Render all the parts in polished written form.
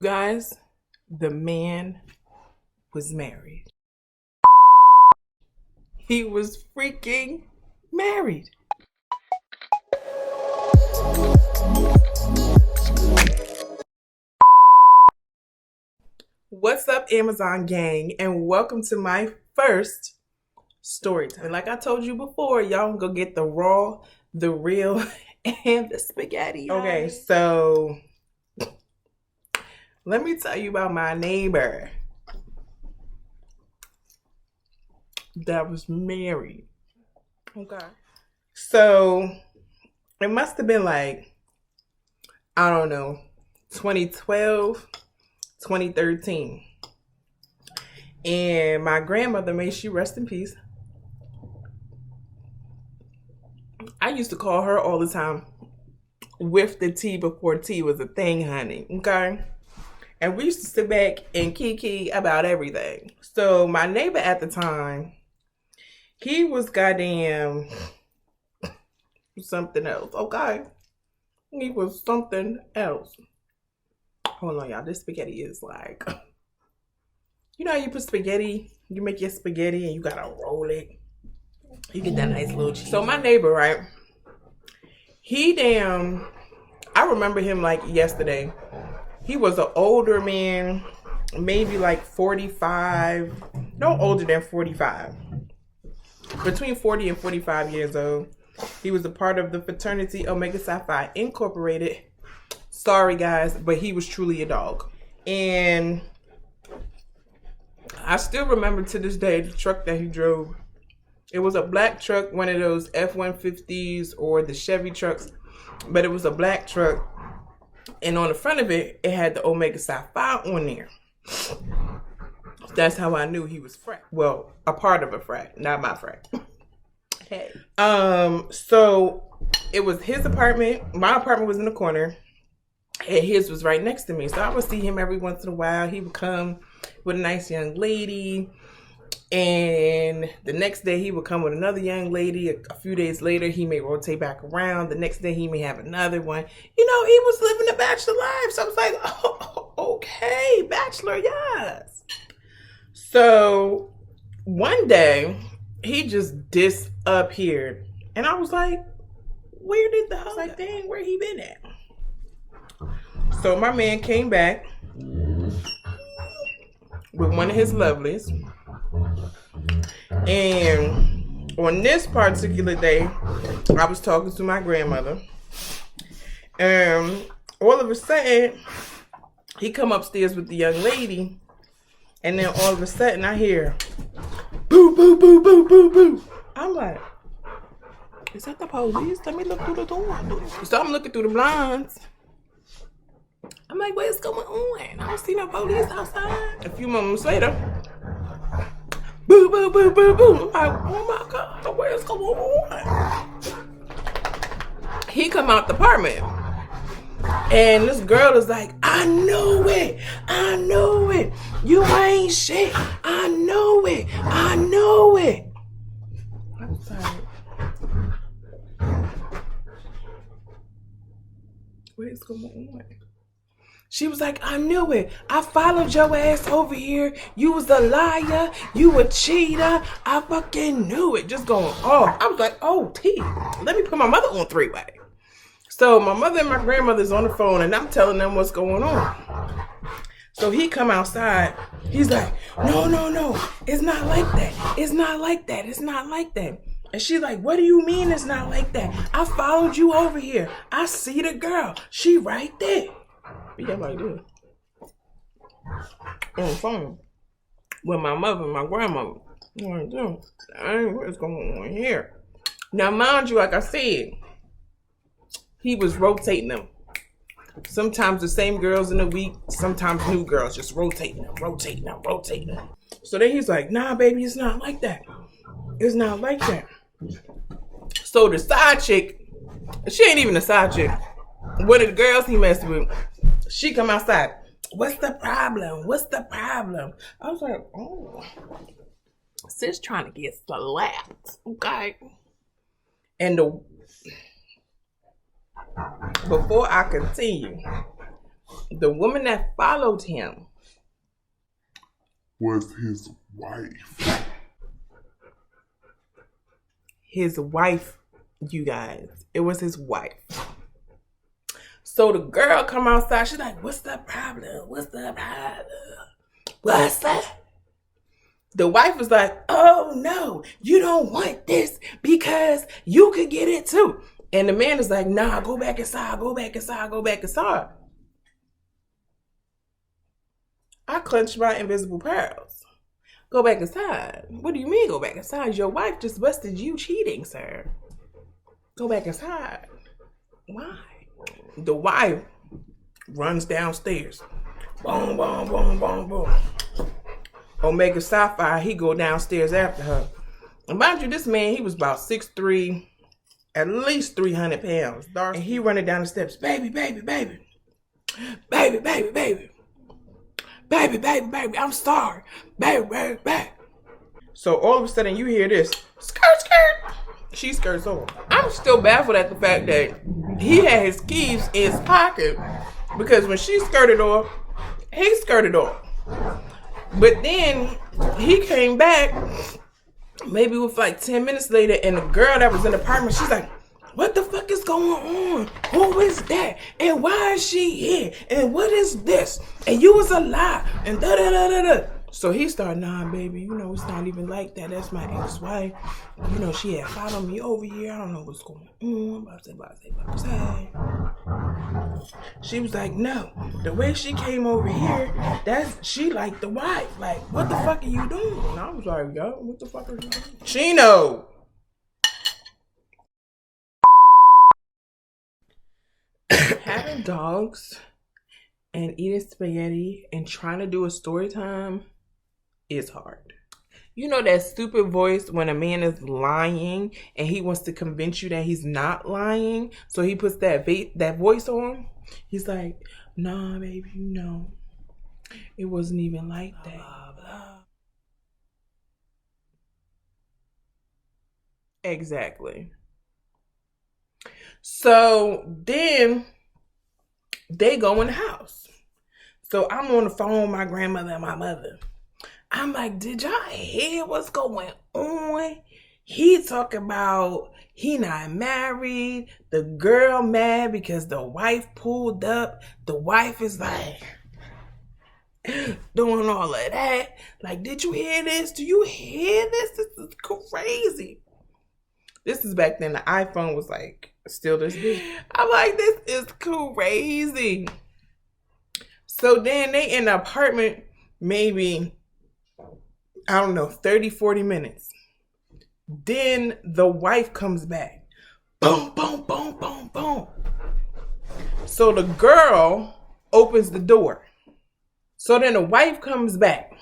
Guys, the man was married. He was freaking married. What's up, Amazon gang, and welcome to my first story time. Like I told you before, y'all go get the raw, the real, and the spaghetti. Okay, so let me tell you about my neighbor that was married. Okay. So it must have been like, I don't know, 2012, 2013. And my grandmother, may she rest in peace, I used to call her all the time with the tea before tea was a thing, honey. Okay. And we used to sit back and kiki about everything. So my neighbor at the time, he was goddamn something else. Okay. He was something else. Hold on, y'all. This spaghetti is like, you know how you put spaghetti, you make your spaghetti and you gotta roll it. You get that nice little cheese. So my neighbor, right? I remember him like yesterday. He was an older man, maybe like 45, no older than 45. Between 40 and 45 years old. He was a part of the fraternity Omega Psi Phi Incorporated. Sorry guys, but he was truly a dog. And I still remember to this day the truck that he drove. It was a black truck, one of those F-150s or the Chevy trucks, but it was a black truck. And on the front of it, it had the Omega Psi Phi on there. That's how I knew he was frat. Well, a part of a frat, not my frat. Hey. So it was his apartment. My apartment was in the corner, and his was right next to me. So I would see him every once in a while. He would come with a nice young lady, and the next day he would come with another young lady. A few days later, he may rotate back around. The next day he may have another one. You know, he was living a bachelor life. So I was like, oh, okay, bachelor, yes. So one day he just disappeared, and I was like, where did the hell? Like, dang, where he been at? So my man came back with one of his lovelies, and on this particular day, I was talking to my grandmother, and all of a sudden, he come upstairs with the young lady, and then all of a sudden, I hear, boo, boo, boo, boo, boo, boo. I'm like, is that the police? Let me look through the door. So I'm looking through the blinds. I'm like, what's going on? I don't see no police outside. A few moments later, boo, boo, boo, boo, boo. I'm like, oh my God, what's going on? He come out the apartment, and this girl is like, I know it. I know it. You ain't shit. I know it. I know it. I'm sorry. What is going on? She was like, I knew it. I followed your ass over here. You was a liar. You a cheater. I fucking knew it. Just going off. I was like, oh, T, let me put my mother on three-way. So my mother and my grandmother's on the phone, and I'm telling them what's going on. So he come outside. He's like, no, no, no. It's not like that. It's not like that. It's not like that. And she's like, what do you mean it's not like that? I followed you over here. I see the girl. She right there. Yeah, like this. On the phone with my mother and my grandmother. Like, dang, what's going on here? Now, mind you, like I said, he was rotating them. Sometimes the same girls in a week, sometimes new girls, just rotating them, rotating them, rotating them. So then he's like, nah, baby, it's not like that. It's not like that. So the side chick, she ain't even a side chick. One of the girls he messed with, she come outside. What's the problem? What's the problem? I was like, oh, sis trying to get slapped, okay? And before I continue, The woman that followed him was his wife. His wife, you guys. It was his wife. So the girl come outside. She's like, what's the problem? What's the problem? What's that? The wife was like, oh no, you don't want this because you could get it too. And the man is like, nah, go back inside, go back inside, go back inside. I clenched my invisible pearls. Go back inside. What do you mean go back inside? Your wife just busted you cheating, sir. Go back inside. Why? The wife runs downstairs. Boom, boom, boom, boom, boom. Omega Sapphire, he go downstairs after her. And mind you, this man, he was about 6'3", at least 300 pounds. And he running down the steps. Baby, baby, baby. Baby, baby, baby. Baby, baby, baby, I'm sorry. Baby, baby, baby. So all of a sudden you hear this. Skirt, skirt. She skirts over. I'm still baffled at the fact that he had his keys in his pocket because when she skirted off, he skirted off. But then he came back maybe with like 10 minutes later, and the girl that was in the apartment, she's like, what the fuck is going on? Who is that? And why is she here? And what is this? And you was a lie. And da da da da da. So he started, nah, baby, you know, it's not even like that. That's my ex-wife. You know, she had followed me over here. I don't know what's going on. She was like, no, the way she came over here, she like the wife. Like, what the fuck are you doing? And I was like, yo, what the fuck are you doing? Chino. Having dogs and eating spaghetti and trying to do a story time is hard. You know that stupid voice when a man is lying and he wants to convince you that he's not lying, so he puts that voice on? He's like, nah, baby, you know, it wasn't even like that. Blah, blah. Exactly. So then they go in the house. So I'm on the phone with my grandmother and my mother. I'm like, did y'all hear what's going on? He talking about he not married. The girl mad because the wife pulled up. The wife is like doing all of that. Like, did you hear this? Do you hear this? This is crazy. This is back then the iPhone was like still this big. I'm like, this is crazy. So then they in the apartment maybe, I don't know, 30, 40 minutes. Then the wife comes back. Boom, boom, boom, boom, boom. So the girl opens the door. So then the wife comes back.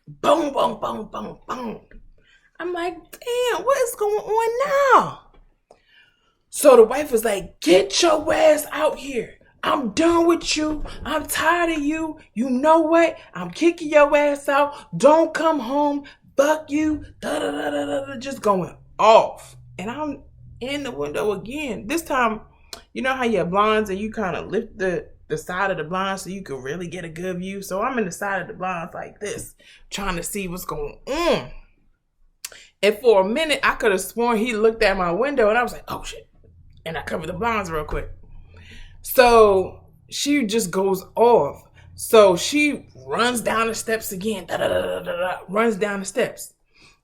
Boom, boom, boom, boom, boom. I'm like, damn, what is going on now? So the wife was like, get your ass out here. I'm done with you. I'm tired of you. You know what? I'm kicking your ass out. Don't come home. Fuck you. Da, da, da, da, da, just going off. And I'm in the window again. This time, you know how you have blinds and you kind of lift the side of the blind so you can really get a good view. So I'm in the side of the blinds like this, trying to see what's going on. And for a minute, I could have sworn he looked at my window and I was like, oh shit. And I covered the blinds real quick. So she just goes off. So she runs down the steps again. Runs down the steps.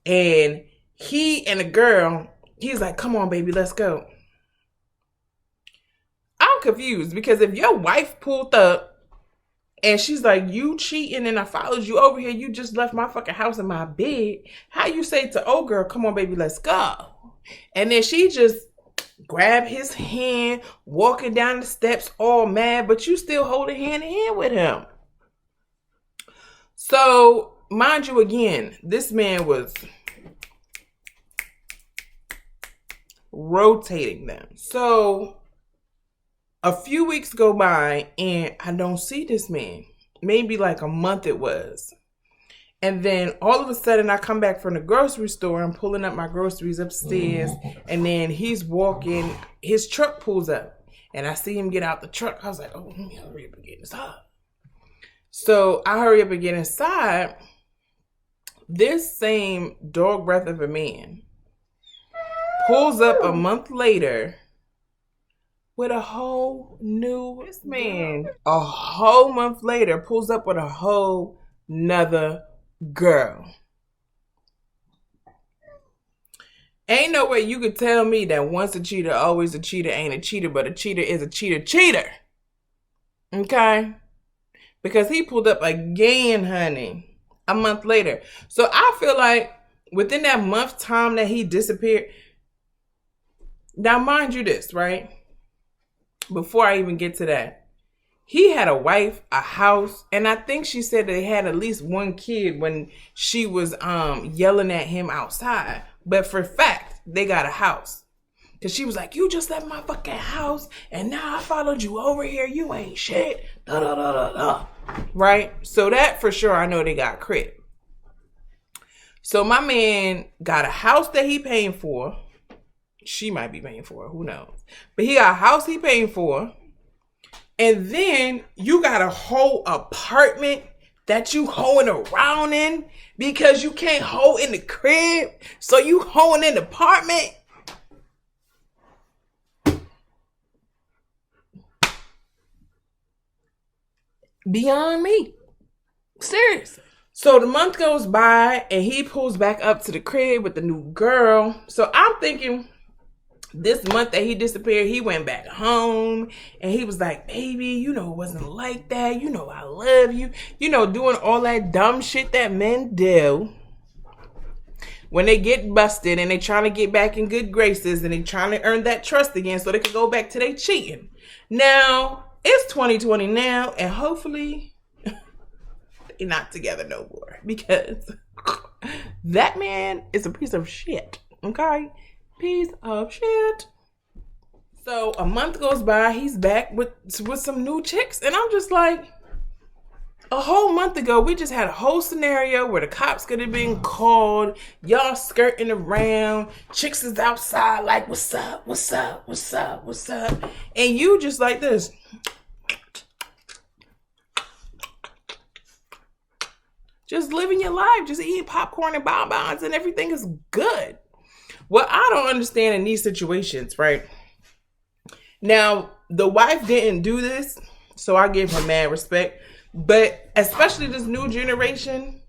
And he and the girl, he's like, come on, baby, let's go. I'm confused because if your wife pulled up and she's like, you cheating and I followed you over here, you just left my fucking house in my bed, how you say to old girl, come on, baby, let's go? And then she just grab his hand, walking down the steps all mad, but you still holding hand in hand with him. So, mind you, again, this man was rotating them. So, a few weeks go by and I don't see this man. Maybe like a month it was. And then all of a sudden I come back from the grocery store. I'm pulling up my groceries upstairs. And then he's walking. His truck pulls up. And I see him get out the truck. I was like, oh, let me hurry up and get inside. So I hurry up and get inside. This same dog breath of a man pulls up a month later with a whole new man. A whole month later pulls up with a whole nother girl. Ain't no way you could tell me that once a cheater, always a cheater ain't a cheater, but a cheater is a cheater. Okay? Because he pulled up again, honey, a month later. So I feel like within that month time that he disappeared, now mind you this, right? Before I even get to that, he had a wife, a house, and I think she said they had at least one kid when she was yelling at him outside. But for fact, they got a house. Because she was like, you just left my fucking house, and now I followed you over here. You ain't shit. Da, da, da, da, da. Right? So that for sure, I know they got crib. So my man got a house that he paying for. She might be paying for it. Who knows? But he got a house he paying for. And then you got a whole apartment that you hoeing around in because you can't hoe in the crib. So you hoeing in the apartment. Beyond me. Seriously. So the month goes by and he pulls back up to the crib with the new girl. So I'm thinking this month that he disappeared, he went back home and he was like, baby, you know, it wasn't like that. You know, I love you. You know, doing all that dumb shit that men do when they get busted and they trying to get back in good graces and they trying to earn that trust again so they can go back to their cheating. Now, it's 2020 now, and hopefully they're not together no more because that man is a piece of shit, okay? Piece of shit. So a month goes by, he's back with some new chicks, and I'm just like, a whole month ago, we just had a whole scenario where the cops could have been called, y'all skirting around, chicks is outside like, what's up, what's up, what's up, what's up, and you just like this. Just living your life, just eating popcorn and bonbons, and everything is good. What I don't understand in these situations, right? Now, the wife didn't do this, so I give her mad respect. But especially this new generation,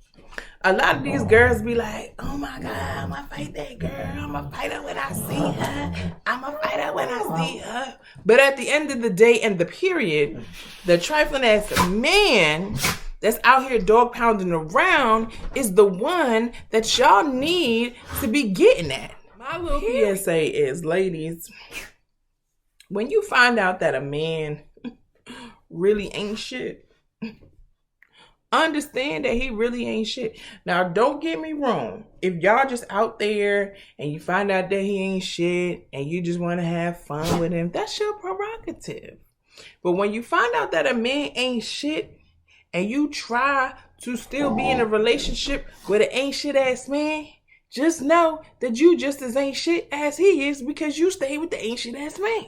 a lot of these girls be like, oh my God, I'm going to fight that girl. I'm going to fight her when I see her. I'm going to fight her when I see her. But at the end of the day and the period, the trifling ass man that's out here dog pounding around is the one that y'all need to be getting at. My little PSA is, ladies, when you find out that a man really ain't shit, understand that he really ain't shit. Now, don't get me wrong. If y'all just out there and you find out that he ain't shit and you just want to have fun with him, that's your prerogative. But when you find out that a man ain't shit and you try to still be in a relationship with an ain't shit ass man, just know that you just as ain't shit as he is because you stay with the ain't shit ass man.